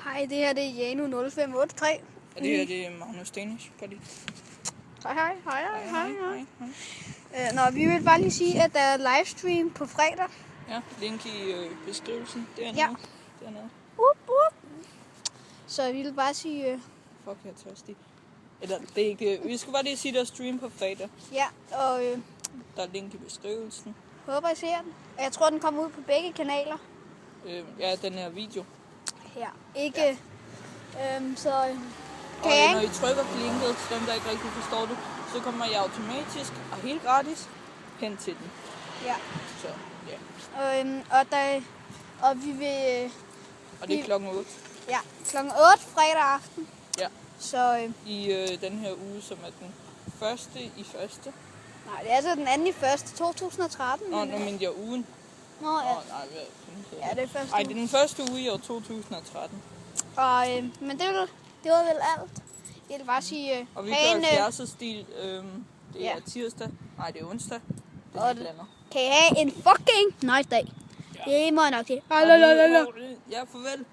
Hej, det her det er Janu 0583. Og det her det er Magnus Danish. Hej. Nå, vi vil bare lige sige, at der er livestream på fredag. Ja, link i beskrivelsen. Dernede. Ja. Dernede. Så vi vil bare sige... Fuck, jeg er tørstig. Eller, det er ikke... Vi skal bare lige sige, der er stream på fredag. Ja, og Der er link i beskrivelsen. håber I ser den. Jeg tror, den kommer ud på begge kanaler. Ja, den her video. Ja, ikke... Ja. Så... Og Kan jeg når I ikke? trykker på linket, til dem, der ikke rigtig forstår det, så kommer I automatisk og helt gratis hen til den. Ja. Så, ja. Og vi vil... Og det er klokken 8. Ja, klokken 8 fredag aften. Ja. Så... I den her uge, som er den første i første. Nej, det er altså den anden i første, 2013. Nå, nu mente jeg ugen. Nå, ja. Nej, hvad? Ja, det er første Ej, det er den første uge i år 2013. Og, men det var vel alt. Jeg vil bare sige... Og vi have gør en, 70'er-stil. Det ja. er tirsdag. Nej, det er onsdag. Det Og er lidt andet. kan I have en fucking nice dag. Ja. Det må jeg nok til. Ja, farvel.